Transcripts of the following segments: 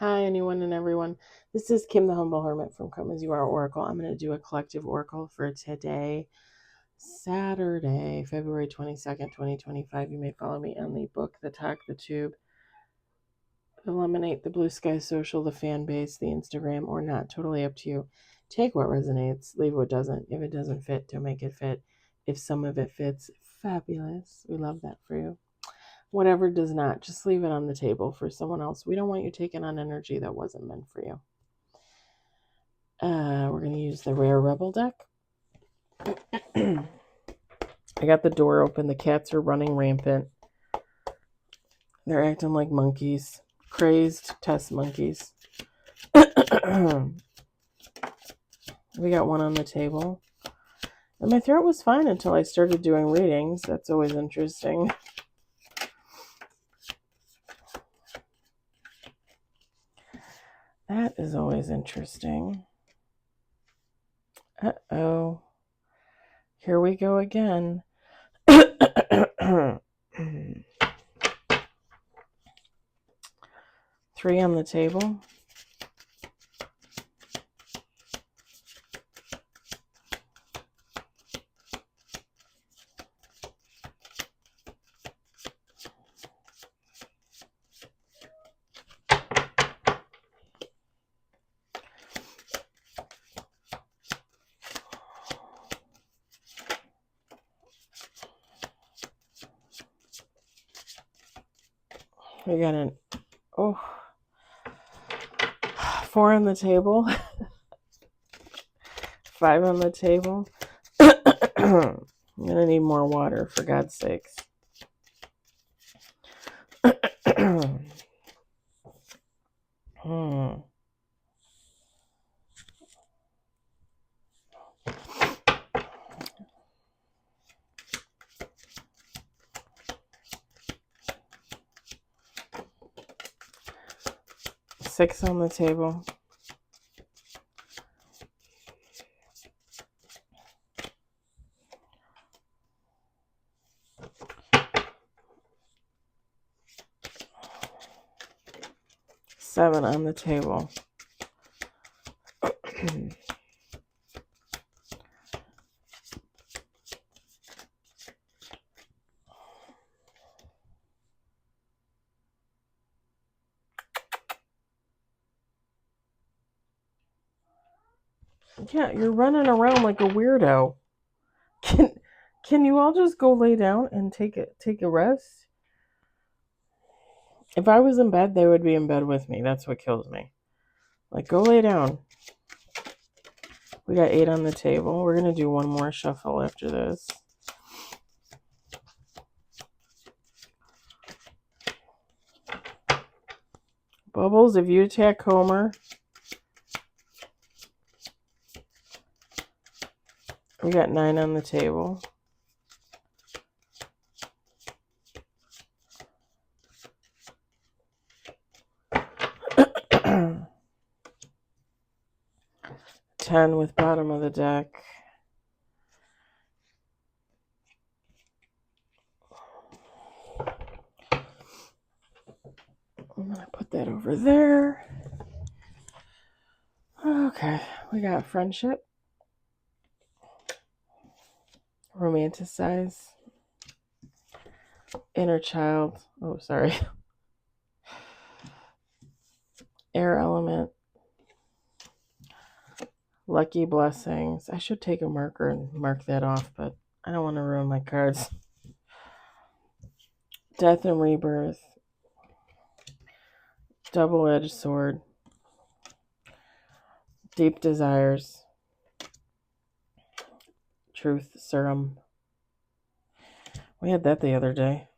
Hi, anyone and everyone. This is Kim the Humble Hermit from Come As You Are Oracle. I'm going to do a collective oracle for today, Saturday, February 22nd, 2025. You may follow me on the book, the talk, the tube, eliminate the blue sky social, the fan base, the Instagram, or not. Totally up to you. Take what resonates, leave what doesn't. If it doesn't fit, don't make it fit. If some of it fits, fabulous. We love that for you. Whatever does not, just leave it on the table for someone else. We don't want you taking on energy that wasn't meant for you. We're going to use the Rare Rebel deck. I got the door open. The cats are running rampant. They're acting like monkeys. Crazed test monkeys. We got one on the table. And my throat was fine until I started doing readings. That's always interesting. That is always interesting. Uh-oh. Here we go again. 3 on the table. We got 4 on the table. 5 on the table. I'm going to need more water, for God's sakes. 6 on the table. 7 on the table. Yeah, you're running around like a weirdo. Can you all just go lay down and take a rest? If I was in bed, they would be in bed with me. That's what kills me. Like, go lay down. We got 8 on the table. We're going to do one more shuffle after this. Bubbles, if you attack Homer, we got 9 on the table. Ten with bottom of the deck. I'm going to put that over there. Okay, we got friendship. Romanticize. Inner child. Oh, sorry. Air element. Lucky blessings. I should take a marker and mark that off, but I don't want to ruin my cards. Death and rebirth. Double-edged sword. Deep desires. Truth serum. We had that the other day.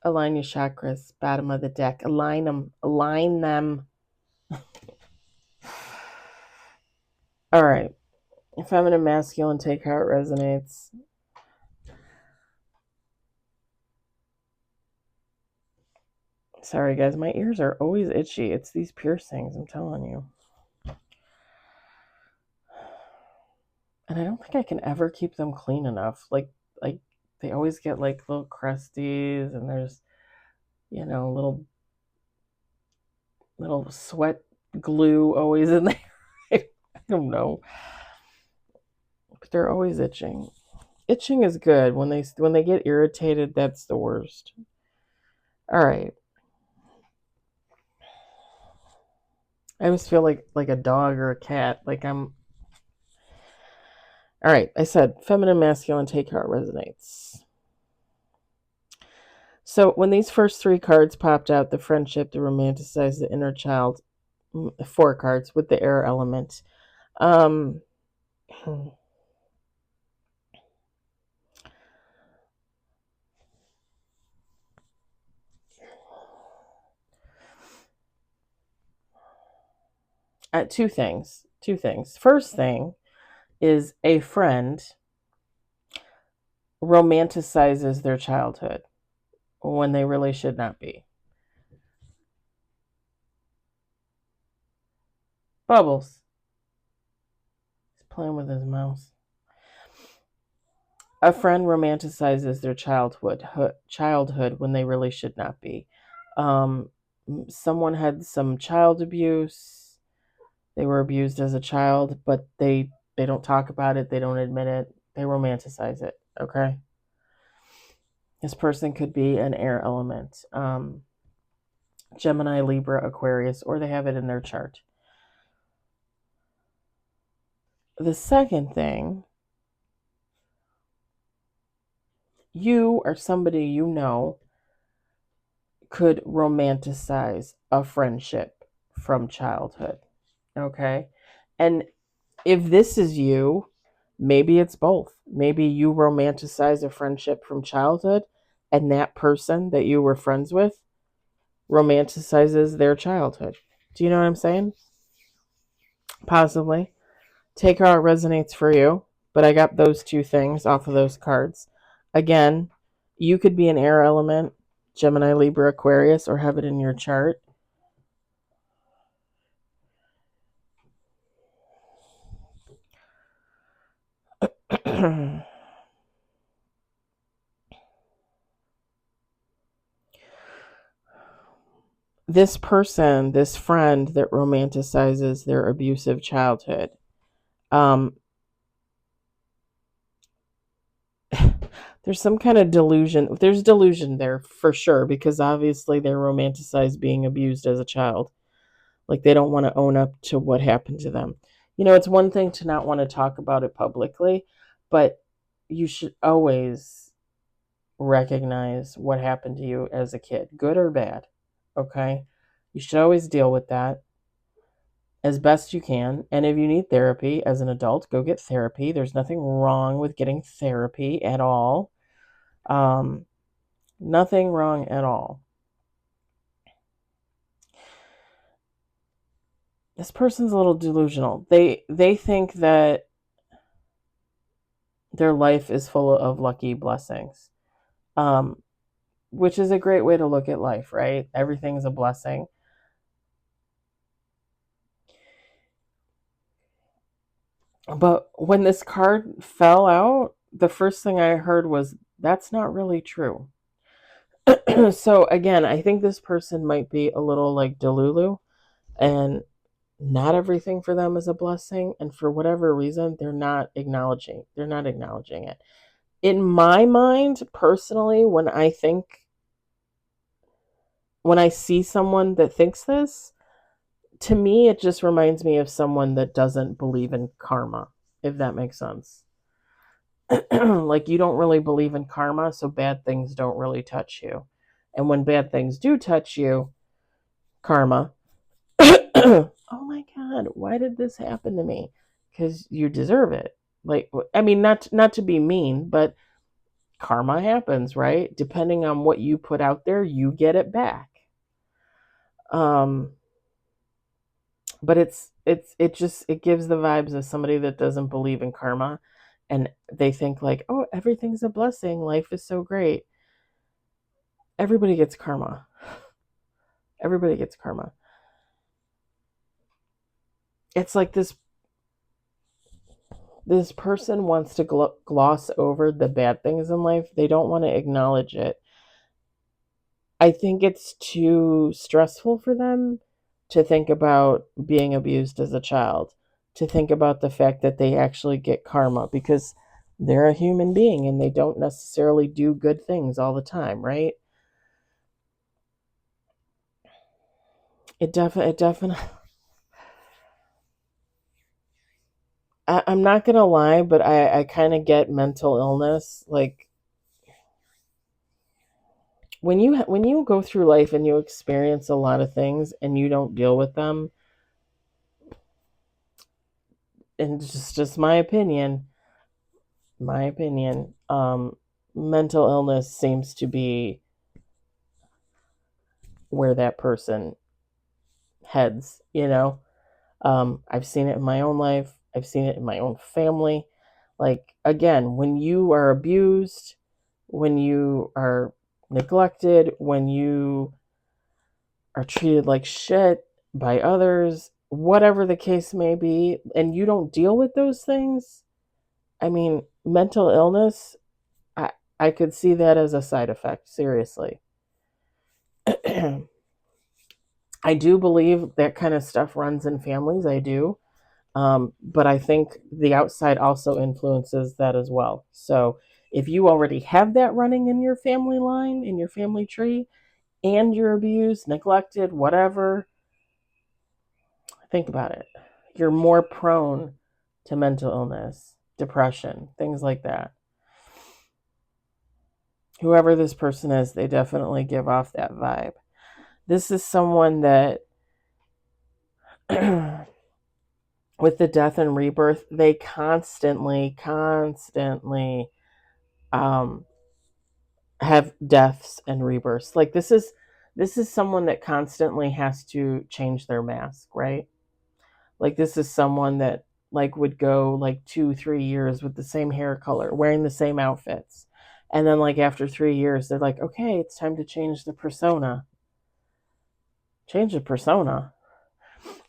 Align your chakras. Bottom of the deck. Align them. Align them. All right. Feminine, masculine, take how it resonates. Sorry, guys. My ears are always itchy. It's these piercings, I'm telling you. And I don't think I can ever keep them clean enough. Like they always get like little crusties, and there's, little sweat glue always in there. I don't know. But they're always itching. Itching is good. When they get irritated, that's the worst. All right. I always feel like a dog or a cat. Like I'm. All right. I said feminine, masculine. Take how it resonates. So when these first 3 cards popped out, the friendship, the romanticize, the inner child, 4 cards with the air element. Two things. First thing is a friend romanticizes their childhood when they really should not be. Bubbles. He's playing with his mouse. A friend romanticizes their childhood when they really should not be. Someone had some child abuse. They were abused as a child, but they don't talk about it. They don't admit it. They romanticize it. Okay. This person could be an air element, Gemini, Libra, Aquarius, or they have it in their chart. The second thing, you or somebody you know could romanticize a friendship from childhood. Okay. And if this is you, maybe it's both. Maybe you romanticize a friendship from childhood, and that person that you were friends with romanticizes their childhood. Do you know what I'm saying? Possibly. Take how it resonates for you. But I got those 2 things off of those cards. Again, you could be an air element, Gemini, Libra, Aquarius, or have it in your chart. This person, this friend that romanticizes their abusive childhood, there's some kind of delusion. There's delusion there for sure, because obviously they romanticize being abused as a child. Like they don't want to own up to what happened to them. You know, it's one thing to not want to talk about it publicly, but you should always recognize what happened to you as a kid, good or bad. Okay? You should always deal with that as best you can. And if you need therapy as an adult, go get therapy. There's nothing wrong with getting therapy at all. Nothing wrong at all. This person's a little delusional. They think that their life is full of lucky blessings, which is a great way to look at life, right? Everything's a blessing. But when this card fell out, the first thing I heard was, that's not really true. So again, I think this person might be a little like Delulu, and not everything for them is a blessing, and for whatever reason they're not acknowledging it. In my mind, personally, when I see someone that thinks this, to me it just reminds me of someone that doesn't believe in karma, if that makes sense. Like, you don't really believe in karma, so bad things don't really touch you. And when bad things do touch you, karma, oh my God, why did this happen to me? Because you deserve it. Like, I mean, not to be mean, but karma happens, right? Depending on what you put out there, you get it back. But it gives the vibes of somebody that doesn't believe in karma, and they think like, oh, everything's a blessing, life is so great. Everybody gets karma. Everybody gets karma. It's like this person wants to gloss over the bad things in life. They don't want to acknowledge it. I think it's too stressful for them to think about being abused as a child, to think about the fact that they actually get karma because they're a human being and they don't necessarily do good things all the time, right? It definitely. I'm not gonna lie, but I kind of get mental illness. Like when you go through life and you experience a lot of things and you don't deal with them, and just my opinion, mental illness seems to be where that person heads. I've seen it in my own life. I've seen it in my own family. Like, again, when you are abused, when you are neglected, when you are treated like shit by others, whatever the case may be, and you don't deal with those things, I mean, mental illness, I, I could see that as a side effect, seriously. I do believe that kind of stuff runs in families. I do. But I think the outside also influences that as well. So if you already have that running in your family line, in your family tree, and you're abused, neglected, whatever, think about it. You're more prone to mental illness, depression, things like that. Whoever this person is, they definitely give off that vibe. This is someone that with the death and rebirth, they constantly um, have deaths and rebirths. Like this is someone that constantly has to change their mask, right? Like this is someone that like would go like 2-3 years with the same hair color, wearing the same outfits. And then like after 3 years, they're like, okay, it's time to change the persona. Change the persona.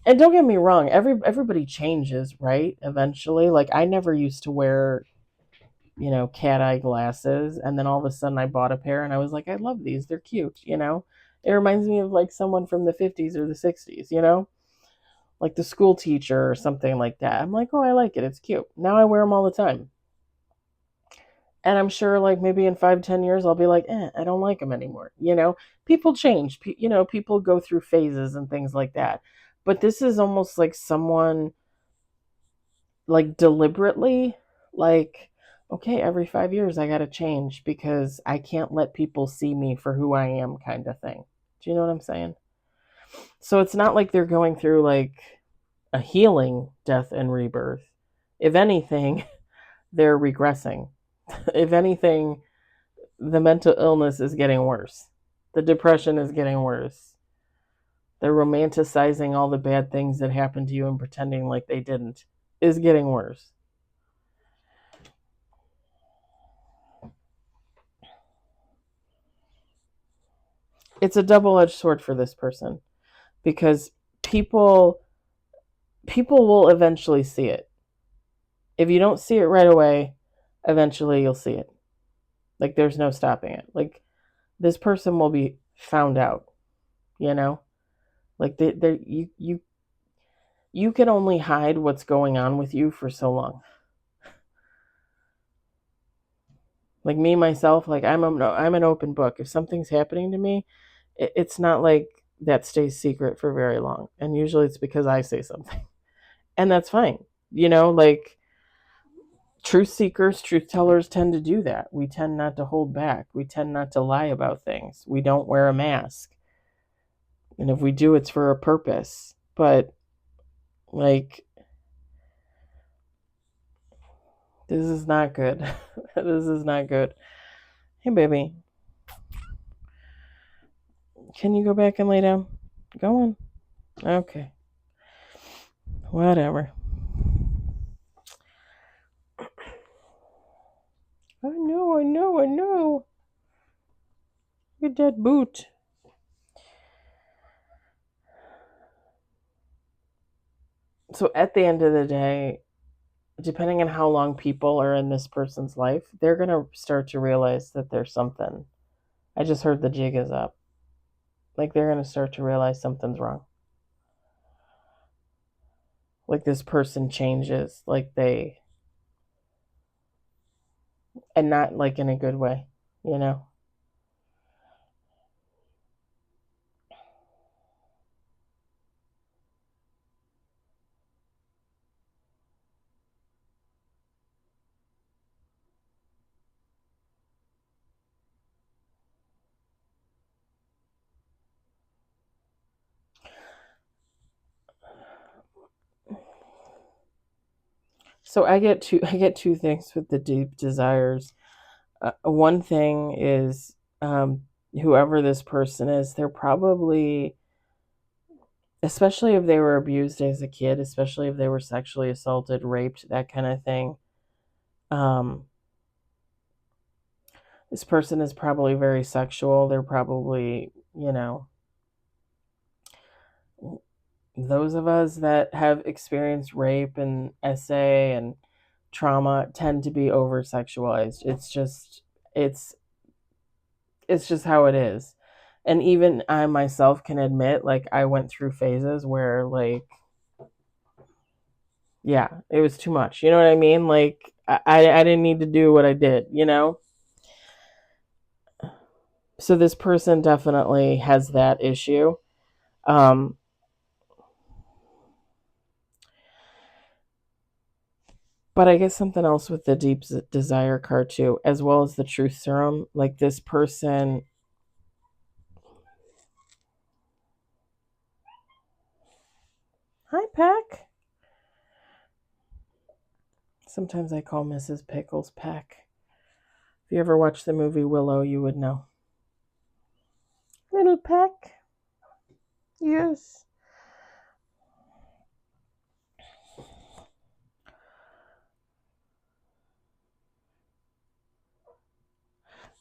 And don't get me wrong, everybody changes, right? Eventually. Like I never used to wear, cat eye glasses, and then all of a sudden I bought a pair and I was like, I love these. They're cute. It reminds me of like someone from the 50s or the 60s. Like the school teacher or something like that. I'm like, oh, I like it. It's cute. Now I wear them all the time. And I'm sure like maybe in 5-10 years I'll be like, I don't like them anymore. People change. People go through phases and things like that. But this is almost like someone like deliberately like, okay, every 5 years I got to change because I can't let people see me for who I am, kind of thing. Do you know what I'm saying? So it's not like they're going through like a healing death and rebirth. If anything, they're regressing. If anything, the mental illness is getting worse. The depression is getting worse. They're romanticizing all the bad things that happened to you and pretending like they didn't is getting worse. It's a double-edged sword for this person because people people will eventually see it. If you don't see it right away, eventually you'll see it. Like there's no stopping it. Like this person will be found out, you know? Like you can only hide what's going on with you for so long. Like me myself, like I'm an open book. If something's happening to me, it's not like that stays secret for very long. And usually it's because I say something. And that's fine. Like truth seekers, truth tellers tend to do that. We tend not to hold back. We tend not to lie about things. We don't wear a mask. And if we do, it's for a purpose. But like this is not good. This is not good. Hey baby, can you go back and lay down? Go on. Okay. Whatever. I know. Look at that boot. So at the end of the day, depending on how long people are in this person's life, they're going to start to realize that there's something. I just heard the jig is up. Like they're going to start to realize something's wrong. Like this person changes, and not like in a good way, you know? So I get two things with the deep desires. One thing is, whoever this person is, they're probably, especially if they were abused as a kid, especially if they were sexually assaulted, raped, that kind of thing. Um, this person is probably very sexual. They're probably, those of us that have experienced rape and SA and trauma tend to be over sexualized. It's it's just how it is. And even I myself can admit, like, I went through phases where, like, yeah, it was too much. You know what I mean? Like, I didn't need to do what I did, you know? So this person definitely has that issue. Um, but I guess something else with the deep desire card too, as well as the truth serum. Like this person, hi Peck. Sometimes I call Mrs. Pickles Peck. If you ever watched the movie Willow, you would know. Little Peck. Yes.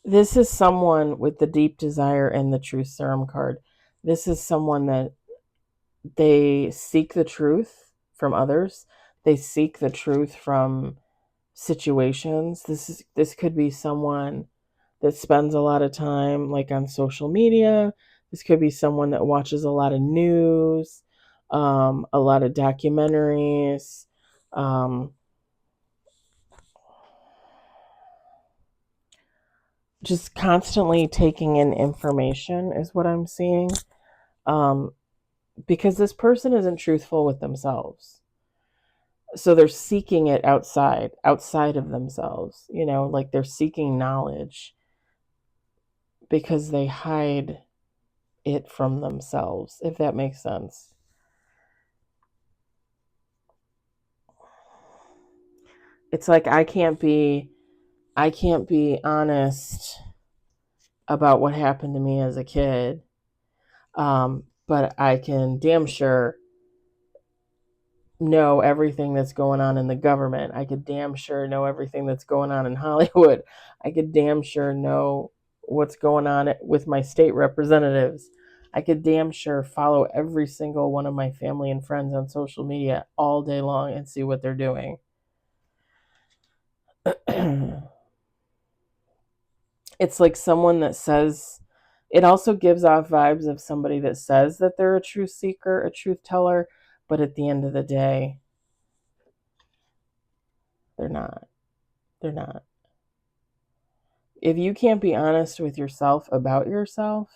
This is someone with the deep desire and the truth serum card. This is someone that they seek the truth from others. They seek the truth from situations. This could be someone that spends a lot of time like on social media. This could be someone that watches a lot of news, a lot of documentaries, um, just constantly taking in information is what I'm seeing. Um, because this person isn't truthful with themselves. So they're seeking it outside of themselves, like they're seeking knowledge because they hide it from themselves, if that makes sense. It's like I can't be honest about what happened to me as a kid. But I can damn sure know everything that's going on in the government. I could damn sure know everything that's going on in Hollywood. I could damn sure know what's going on with my state representatives. I could damn sure follow every single one of my family and friends on social media all day long and see what they're doing. It's like someone that says, it also gives off vibes of somebody that says that they're a truth seeker, a truth teller, but at the end of the day, they're not. They're not. If you can't be honest with yourself about yourself,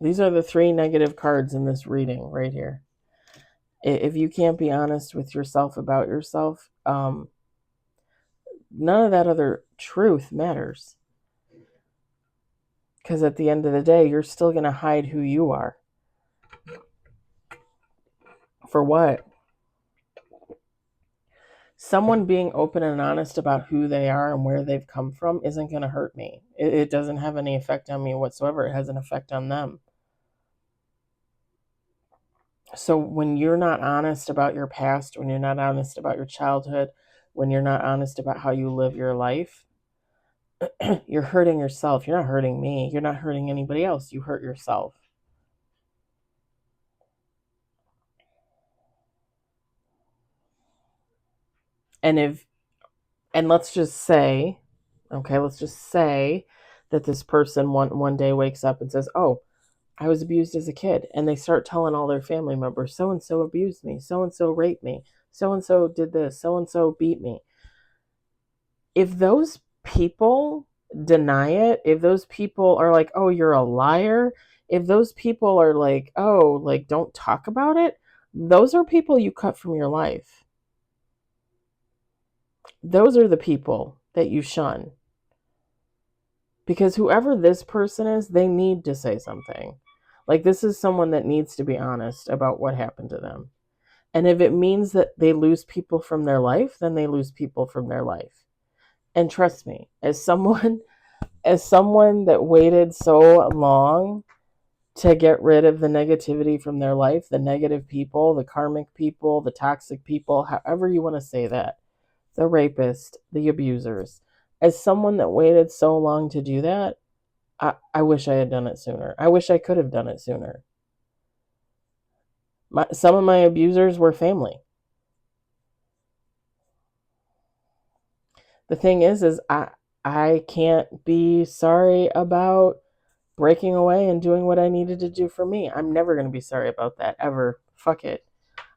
these are the three negative cards in this reading right here. If you can't be honest with yourself about yourself, none of that other truth matters. Because at the end of the day, you're still going to hide who you are. For what? Someone being open and honest about who they are and where they've come from isn't going to hurt me. It doesn't have any effect on me whatsoever. It has an effect on them. So when you're not honest about your past, when you're not honest about your childhood, when you're not honest about how you live your life, you're hurting yourself. You're not hurting me. You're not hurting anybody else. You hurt yourself. And let's just say that this person one day wakes up and says, oh, I was abused as a kid. And they start telling all their family members, so-and-so abused me, so-and-so raped me, so-and-so did this, so-and-so beat me. If those people deny it, if those people are like, oh, you're a liar, if those people are like, oh, like, don't talk about it, those are people you cut from your life. Those are the people that you shun. Because whoever this person is, they need to say something. Like, this is someone that needs to be honest about what happened to them. And if it means that they lose people from their life, then they lose people from their life. And trust me, as someone that waited so long to get rid of the negativity from their life, the negative people, the karmic people, the toxic people, however you want to say that, the rapist, the abusers, as someone that waited so long to do that, I wish I had done it sooner. I wish I could have done it sooner. Some of my abusers were family. The thing is I can't be sorry about breaking away and doing what I needed to do for me. I'm never going to be sorry about that, ever. Fuck it.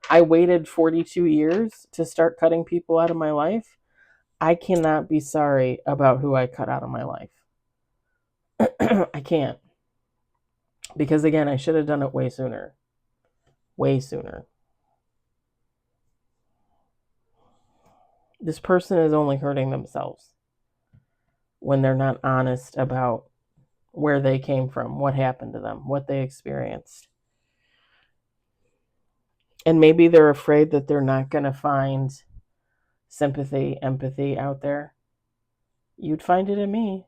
I waited 42 years to start cutting people out of my life. I cannot be sorry about who I cut out of my life. I can't. Because again, I should have done it way sooner. Way sooner. This person is only hurting themselves when they're not honest about where they came from, what happened to them, what they experienced. And maybe they're afraid that they're not going to find sympathy, empathy out there. You'd find it in me.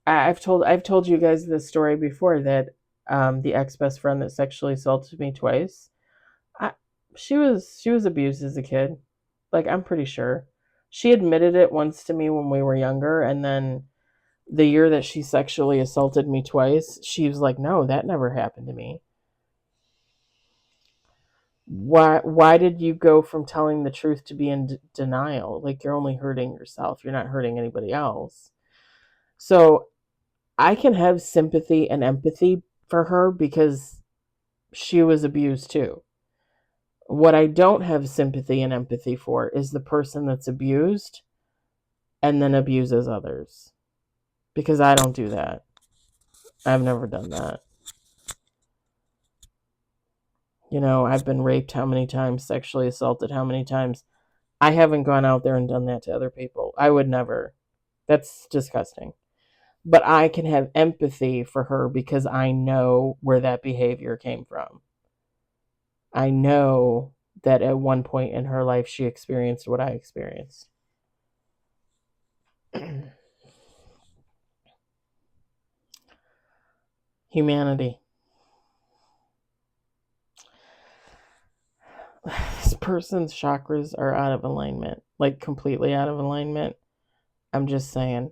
I've told you guys this story before, that the ex-best friend that sexually assaulted me twice, she was abused as a kid. Like, I'm pretty sure. She admitted it once to me when we were younger, and then the year that she sexually assaulted me twice, she was like, no, that never happened to me. Why did you go from telling the truth to be in denial? Like, you're only hurting yourself. You're not hurting anybody else. So I can have sympathy and empathy for her because she was abused too. What I don't have sympathy and empathy for is the person that's abused and then abuses others. Because I don't do that. I've never done that. You know, I've been raped how many times, sexually assaulted how many times. I haven't gone out there and done that to other people. I would never. That's disgusting. But I can have empathy for her because I know where that behavior came from. I know that at one point in her life she experienced what I experienced. Humanity. This person's chakras are out of alignment, like completely out of alignment. I'm just saying.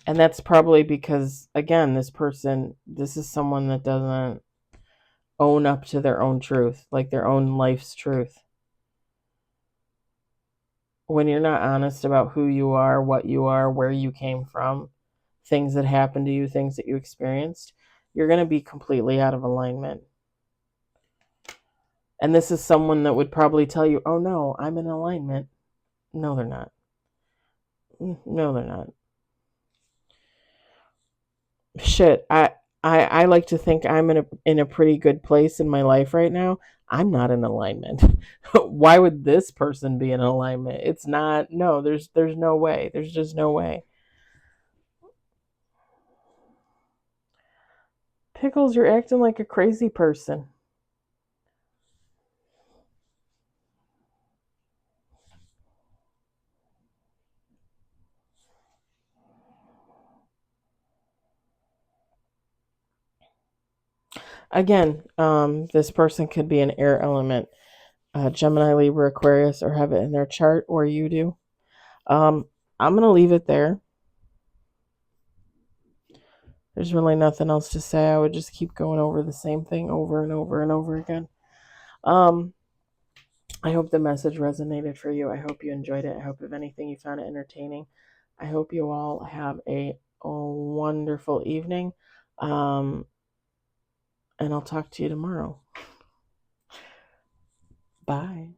And that's probably because, again, this is someone that doesn't own up to their own truth, like their own life's truth. When you're not honest about who you are, what you are, where you came from, things that happened to you, things that you experienced, you're going to be completely out of alignment. And this is someone that would probably tell you, oh no, I'm in alignment. No, they're not. No, they're not. Shit, I like to think I'm in a pretty good place in my life right now. I'm not in alignment. Why would this person be in alignment? It's not. No, there's no way. There's just no way. Pickles, you're acting like a crazy person. Again, this person could be an air element, Gemini, Libra, Aquarius, or have it in their chart, or you do. I'm gonna leave it there. There's really nothing else to say. I would just keep going over the same thing over and over and over again. I hope the message resonated for you. I hope you enjoyed it. I hope, if anything, you found it entertaining. I hope you all have a wonderful evening. And I'll talk to you tomorrow. Bye.